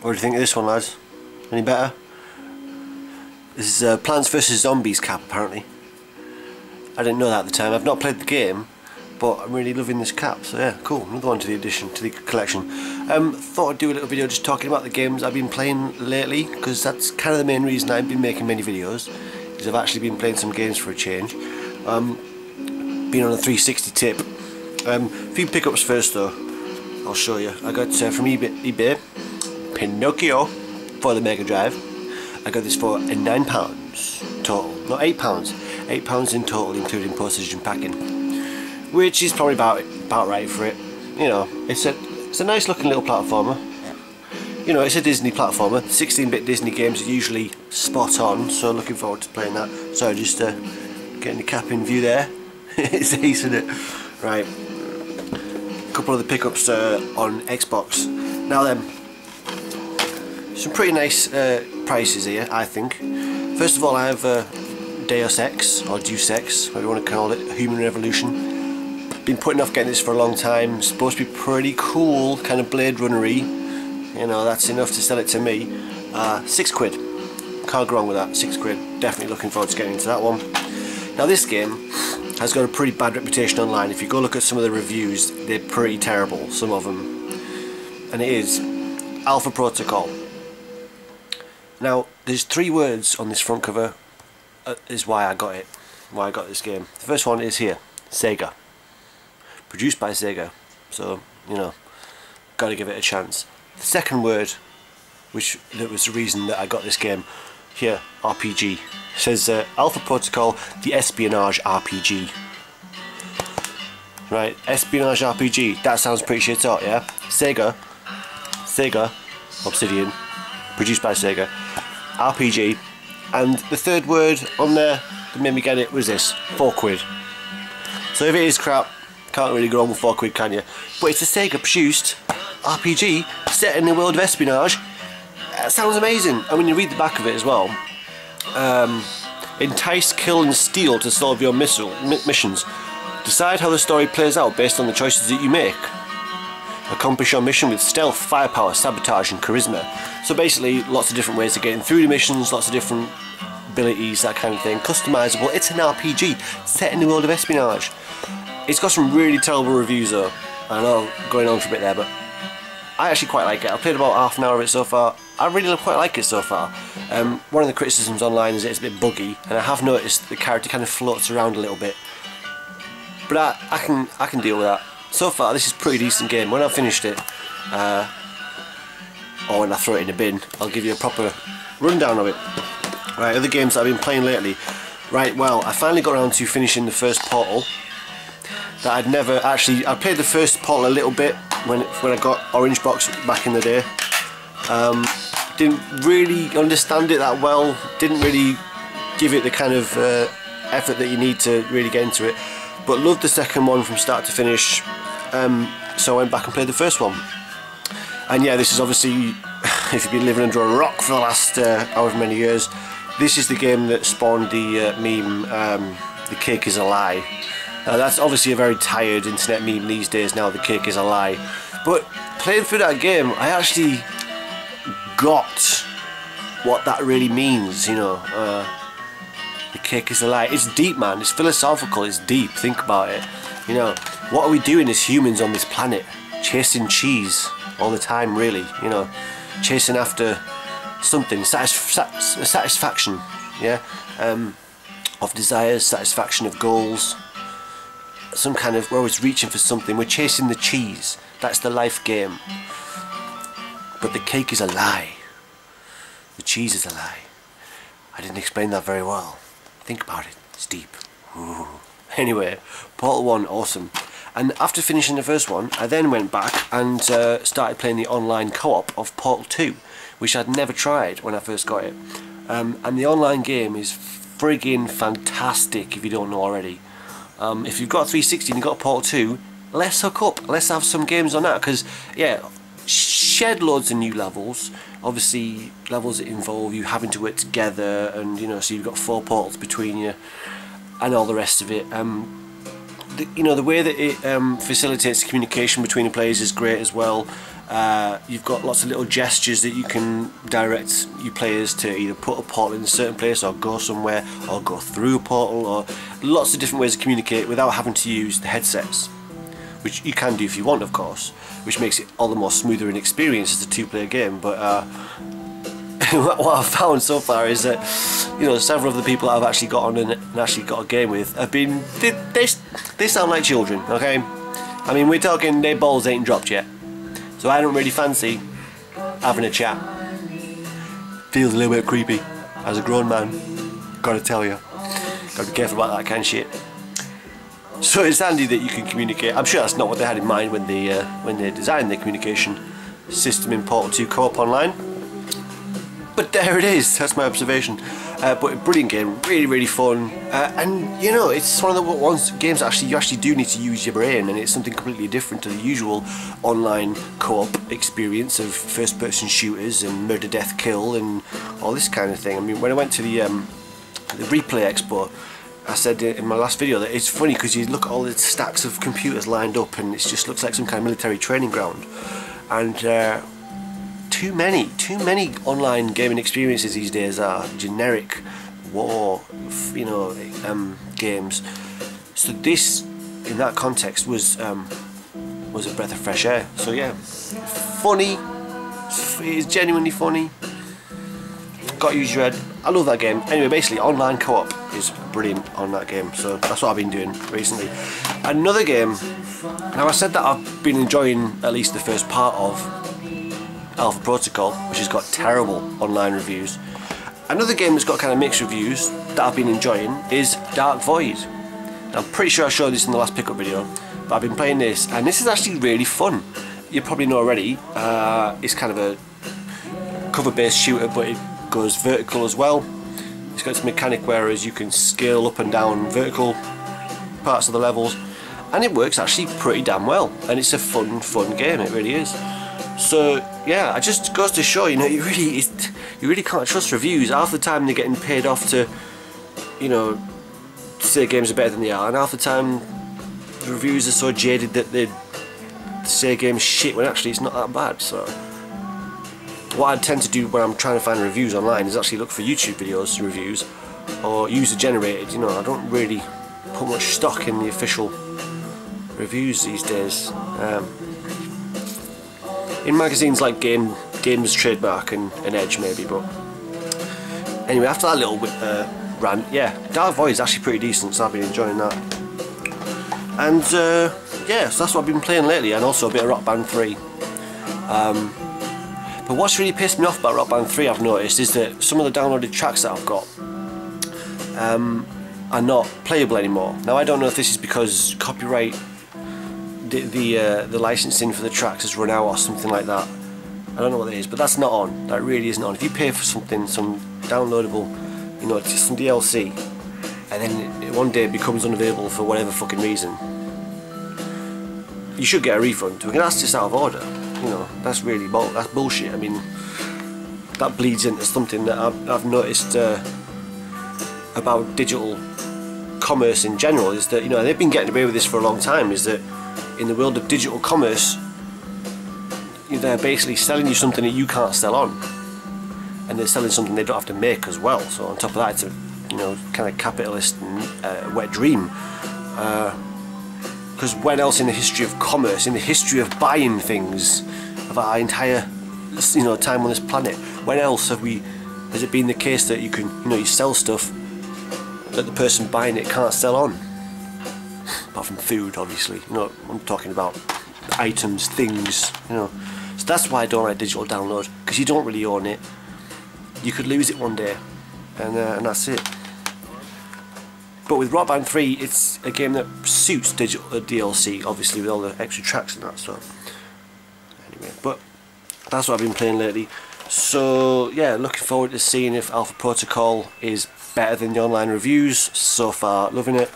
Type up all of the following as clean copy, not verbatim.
What do you think of this one, lads? Any better? This is Plants vs Zombies cap, apparently. I didn't know that at the time. I've not played the game, but I'm really loving this cap. So yeah, cool. Another one to the addition, to the collection. Thought I'd do a little video just talking about the games I've been playing lately, because that's kind of the main reason I've been making many videos. Is I've actually been playing some games for a change. Been on a 360 tip. A few pickups first though. I'll show you. I got from eBay Pinocchio for the Mega Drive. I got this for £9 total, not £8. £8 in total, including postage and packing, which is probably about right for it. You know, it's a nice looking little platformer. You know, it's a Disney platformer. 16-bit Disney games are usually spot on, so looking forward to playing that. Sorry, just getting the cap in view there. It's ace, isn't it? Right. A couple of the pickups on Xbox. Now then, some pretty nice prices here, I think. First of all, I have Deus Ex, or Deus Ex, whatever you want to call it, Human Revolution. Been putting off getting this for a long time. Supposed to be pretty cool, kind of Blade Runner-y. You know, that's enough to sell it to me. £6. Can't go wrong with that, £6. Definitely looking forward to getting into that one. Now this game has got a pretty bad reputation online. If you go look at some of the reviews, they're pretty terrible, some of them. And it is Alpha Protocol. Now, there's 3 words on this front cover, is why I got it, why I got this game. The first one is here, Sega. Produced by Sega, so, you know, gotta give it a chance. The second word, that was the reason that I got this game, here, RPG. It says Alpha Protocol, the Espionage RPG. Right, Espionage RPG, that sounds pretty shit hot, yeah? Sega, Obsidian, produced by Sega, RPG, and the third word on there that made me get it was this, £4. So if it is crap, can't really go wrong with £4, can you? But it's a Sega produced RPG set in the world of espionage. That sounds amazing. And when you read the back of it as well, entice, kill and steal to solve your missions. Decide how the story plays out based on the choices that you make. Accomplish your mission with stealth, firepower, sabotage and charisma. So basically lots of different ways of getting through the missions, lots of different abilities, that kind of thing. Customizable. It's an RPG set in the world of espionage. It's got some really terrible reviews though. I know, going on for a bit there, but I actually quite like it. I've played about half an hour of it so far. I really quite like it so far. One of the criticisms online is that it's a bit buggy, and I have noticed the character kind of floats around a little bit. But I can deal with that. So far, this is a pretty decent game. When I've finished it, or when I throw it in a bin, I'll give you a proper rundown of it. Right, other games that I've been playing lately. Right, well, I finally got around to finishing the first Portal. That I'd never actually... I played the first Portal a little bit when I got Orange Box back in the day. Didn't really understand it that well. Didn't really give it the kind of effort that you need to really get into it. But loved the second one from start to finish. So I went back and played the first one. And yeah, this is obviously, if you've been living under a rock for the last however many years, this is the game that spawned the meme, the cake is a lie. That's obviously a very tired internet meme these days now, the cake is a lie. But playing through that game, I actually got what that really means, you know. The cake is a lie. It's deep, man. It's philosophical. It's deep. Think about it. You know, what are we doing as humans on this planet? Chasing cheese all the time, really. You know, chasing after something, satisfaction. Yeah, of desires, satisfaction of goals. Some kind of, we're always reaching for something. We're chasing the cheese. That's the life game. But the cake is a lie. The cheese is a lie. I didn't explain that very well. Think about it. It's deep. Ooh. Anyway, Portal 1, awesome. And after finishing the first one, I then went back and started playing the online co-op of Portal 2, which I'd never tried when I first got it. And the online game is friggin' fantastic if you don't know already. If you've got a 360 and you've got a Portal 2, let's hook up, let's have some games on that, because yeah, shed loads of new levels, obviously levels that involve you having to work together, and you know, so you've got 4 portals between you and all the rest of it. You know, the way that it facilitates communication between the players is great as well. You've got lots of little gestures that you can direct your players to either put a portal in a certain place or go somewhere or go through a portal, or lots of different ways to communicate without having to use the headsets, which you can do if you want, of course, which makes it all the more smoother in experience as a two-player game. But what I've found so far is that, you know, several of the people that I've actually got on and actually got a game with have been, they sound like children, okay? I mean, we're talking their balls ain't dropped yet, so I don't really fancy having a chat. Feels a little bit creepy as a grown man, gotta tell you. Gotta be careful about that kind of shit. So it's handy that you can communicate. I'm sure that's not what they had in mind when they designed their communication system in Portal 2 Co-op Online. But there it is, that's my observation. But a brilliant game, really, really fun. And you know, it's one of the games actually you actually do need to use your brain, and it's something completely different to the usual online co-op experience of first-person shooters and murder, death, kill, and all this kind of thing. I mean, when I went to the Replay Expo, I said in my last video that it's funny because you look at all the stacks of computers lined up and it just looks like some kind of military training ground. And too many online gaming experiences these days are generic war, you know, games. So this, in that context, was a breath of fresh air. So yeah, funny. It's genuinely funny. Got to use your head. I love that game. Anyway, basically, online co-op is brilliant on that game, so that's what I've been doing recently. Another game, now I said that I've been enjoying at least the first part of Alpha Protocol, which has got terrible online reviews. Another game that's got kind of mixed reviews that I've been enjoying is Dark Void. Now, I'm pretty sure I showed this in the last pickup video, but I've been playing this, and this is actually really fun. You probably know already, it's kind of a cover-based shooter, but it goes vertical as well. It's got this mechanic whereas you can scale up and down vertical parts of the levels, and it works actually pretty damn well, and it's a fun game, it really is. So yeah, it just goes to show, you know, you really can't trust reviews. Half the time they're getting paid off to, you know, say games are better than they are, and half the time the reviews are so jaded that they say games shit when actually it's not that bad. So what I tend to do when I'm trying to find reviews online is actually look for YouTube videos reviews or user generated. You know, I don't really put much stock in the official reviews these days. In magazines like Games Trademark and Edge maybe, but anyway, after that little rant, yeah, Dark Void is actually pretty decent, so I've been enjoying that. And yeah, so that's what I've been playing lately, and also a bit of Rock Band 3. But what's really pissed me off about Rock Band 3, I've noticed, is that some of the downloaded tracks that I've got are not playable anymore. Now, I don't know if this is because copyright, the licensing for the tracks has run out or something like that. I don't know what it is, but that's not on. That really isn't on. If you pay for something, some downloadable, you know, just some DLC, and then one day it becomes unavailable for whatever fucking reason, you should get a refund. Because that's just out of order. You know, that's really that's bullshit. I mean, that bleeds into something that I've noticed about digital commerce in general, is that, you know, they've been getting away with this for a long time, is that in the world of digital commerce, they're basically selling you something that you can't sell on, and they're selling something they don't have to make as well. So on top of that, it's a, you know, kind of capitalist and wet dream. Because when else in the history of commerce, in the history of buying things, of our entire, you know, time on this planet, when else has it been the case that you can, you know, you sell stuff that the person buying it can't sell on? Apart from food, obviously. You know, I'm talking about items, things, you know. So that's why I don't like digital download, because you don't really own it. You could lose it one day, and that's it. But with Rock Band 3, it's a game that suits digital DLC, obviously, with all the extra tracks and that stuff. Anyway, but that's what I've been playing lately. So yeah, looking forward to seeing if Alpha Protocol is better than the online reviews. So far, loving it.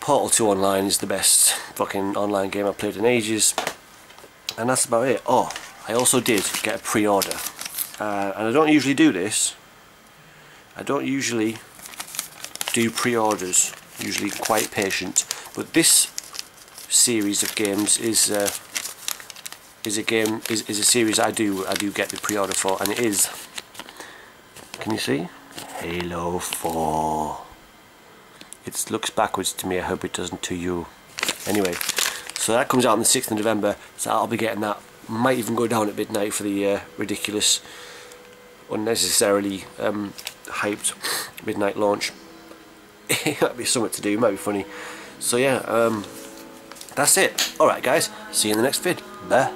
Portal 2 Online is the best fucking online game I've played in ages. And that's about it. Oh, I also did get a pre-order. And I don't usually do this. I don't usually do pre-orders, usually quite patient, but this series of games is is a game, is a series I do get the pre-order for, and it is, can you see? Halo 4. It looks backwards to me, I hope it doesn't to you. Anyway, so that comes out on the 6th of November, so I'll be getting that. Might even go down at midnight for the ridiculous, unnecessarily hyped midnight launch. It might be something to do, might be funny. So yeah, that's it. Alright guys, see you in the next vid. Bye.